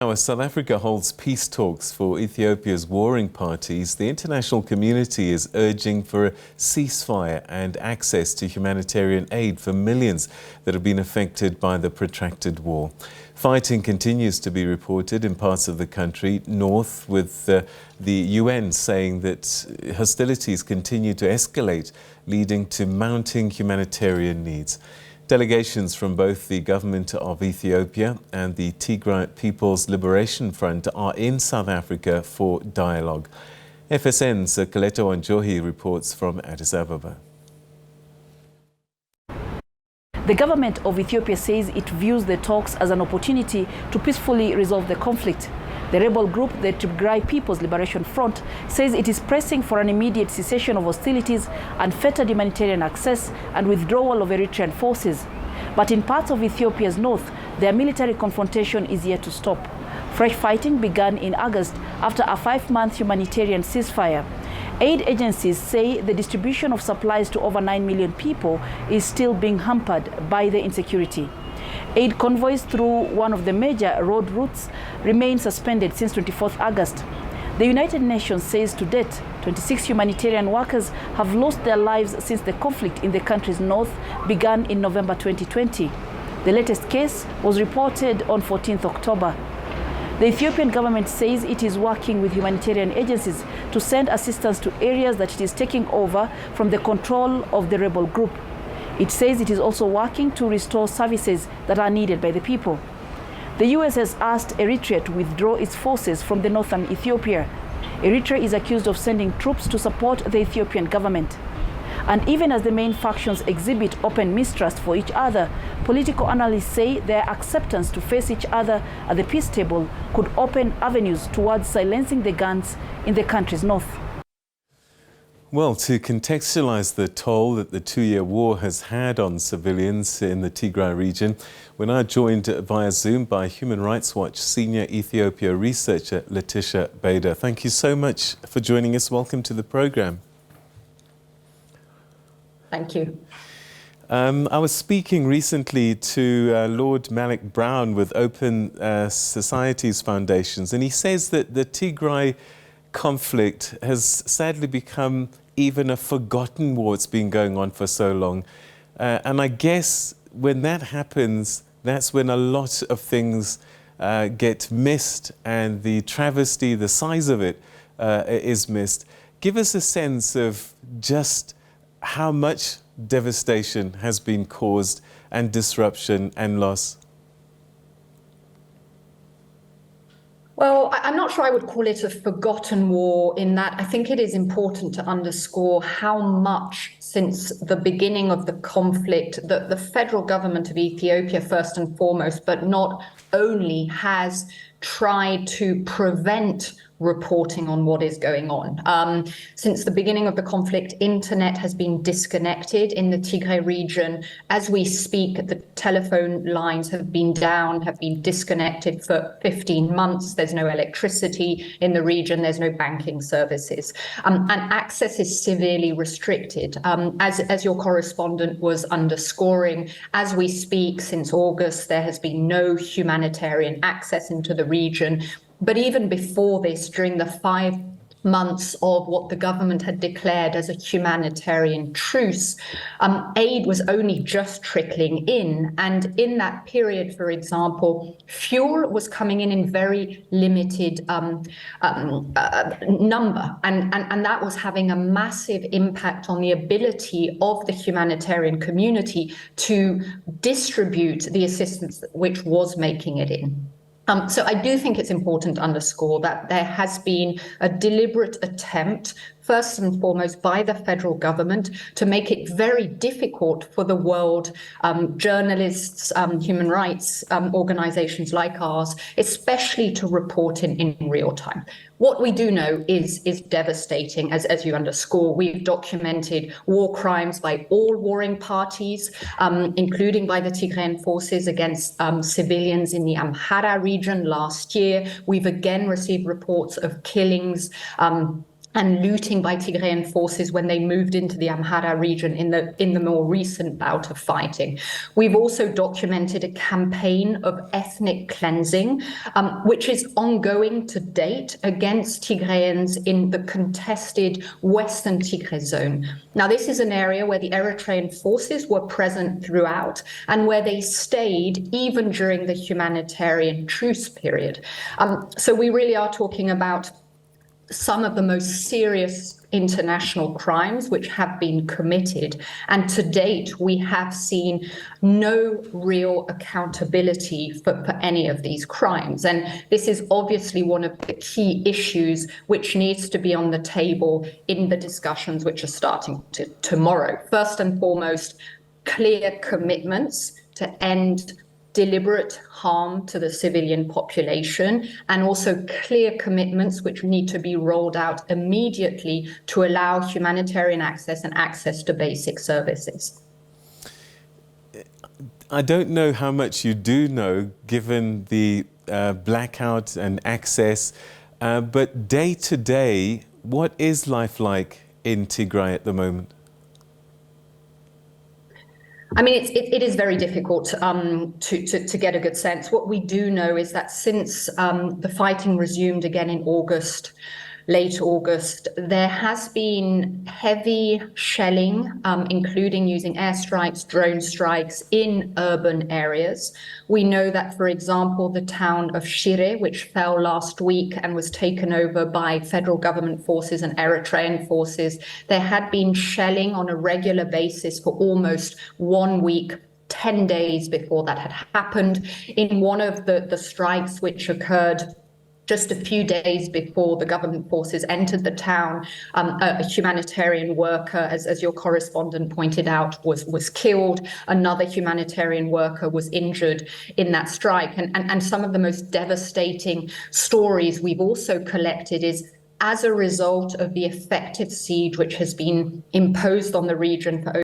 Now, as South Africa holds peace talks for Ethiopia's warring parties, the international community is urging for a ceasefire and access to humanitarian aid for millions that have been affected by the protracted war. Fighting continues to be reported in parts of the country north, with the UN saying that hostilities continue to escalate, leading to mounting humanitarian needs. Delegations from both the government of Ethiopia and the Tigray People's Liberation Front are in South Africa for dialogue. FSN's Kaleto Wanjohi reports from Addis Ababa. The government of Ethiopia says it views the talks as an opportunity to peacefully resolve the conflict. The rebel group, the Tigray People's Liberation Front, says it is pressing for an immediate cessation of hostilities, unfettered humanitarian access, and withdrawal of Eritrean forces. But in parts of Ethiopia's north, their military confrontation is yet to stop. Fresh fighting began in August after a 5-month humanitarian ceasefire. Aid agencies say the distribution of supplies to over 9 million people is still being hampered by the insecurity. Aid convoys through one of the major road routes remain suspended since 24th August. The United Nations says to date, 26 humanitarian workers have lost their lives since the conflict in the country's north began in November 2020. The latest case was reported on 14th October. The Ethiopian government says it is working with humanitarian agencies to send assistance to areas that it is taking over from the control of the rebel group. It says it is also working to restore services that are needed by the people. The US has asked Eritrea to withdraw its forces from the northern Ethiopia. Eritrea is accused of sending troops to support the Ethiopian government. And even as the main factions exhibit open mistrust for each other, political analysts say their acceptance to face each other at the peace table could open avenues towards silencing the guns in the country's north. Well, to contextualize the toll that the 2-year war has had on civilians in the Tigray region, we're now joined via Zoom by Human Rights Watch senior Ethiopia researcher Laetitia Bader. Thank you so much for joining us. Welcome to the program. Thank you. I was speaking recently to Lord Malik Brown with Open Societies Foundations, and he says that the Tigray conflict has sadly become even a forgotten war. It's been going on for so long. And I guess when that happens, that's when a lot of things get missed, and the travesty, the size of it, is missed. Give us a sense of just how much devastation has been caused, and disruption and loss. Well, I'm not sure I would call it a forgotten war, in that I think it is important to underscore how much since the beginning of the conflict the federal government of Ethiopia, first and foremost, but not only, has tried to prevent reporting on what is going on. Since the beginning of the conflict, internet has been disconnected in the Tigray region. As we speak, the telephone lines have been down, have been disconnected for 15 months. There's no electricity in the region. There's no banking services. And access is severely restricted. As your correspondent was underscoring, as we speak, since August, there has been no humanitarian access into the region. But even before this, during the 5 months of what the government had declared as a humanitarian truce, aid was only just trickling in. And in that period, for example, fuel was coming in very limited number. And that was having a massive impact on the ability of the humanitarian community to distribute the assistance which was making it in. So I do think it's important to underscore that there has been a deliberate attempt, first and foremost by the federal government, to make it very difficult for the world, journalists, human rights organizations like ours, especially to report in real time. What we do know is devastating, as you underscore. We've documented war crimes by all warring parties, including by the Tigrayan forces against civilians in the Amhara region last year. We've again received reports of killings and looting by Tigrayan forces when they moved into the Amhara region in the more recent bout of fighting. We've also documented a campaign of ethnic cleansing, which is ongoing to date against Tigrayans in the contested Western Tigray zone. Now, this is an area where the Eritrean forces were present throughout and where they stayed even during the humanitarian truce period. So we really are talking about some of the most serious international crimes which have been committed. And to date, we have seen no real accountability for any of these crimes. And this is obviously one of the key issues which needs to be on the table in the discussions which are starting tomorrow. First and foremost, clear commitments to end deliberate harm to the civilian population, and also clear commitments which need to be rolled out immediately to allow humanitarian access and access to basic services. I don't know how much you do know, given the blackout and access, but day to day, what is life like in Tigray at the moment? I mean, it is very difficult to get a good sense. What we do know is that since the fighting resumed again in August, late August, there has been heavy shelling, including using airstrikes, drone strikes in urban areas. We know that, for example, the town of Shire, which fell last week and was taken over by federal government forces and Eritrean forces, there had been shelling on a regular basis for almost 1 week, 10 days before that had happened. In one of the strikes which occurred just a few days before the government forces entered the town, a humanitarian worker, as your correspondent pointed out, was killed. Another humanitarian worker was injured in that strike. And some of the most devastating stories we've also collected is, as a result of the effective siege which has been imposed on the region for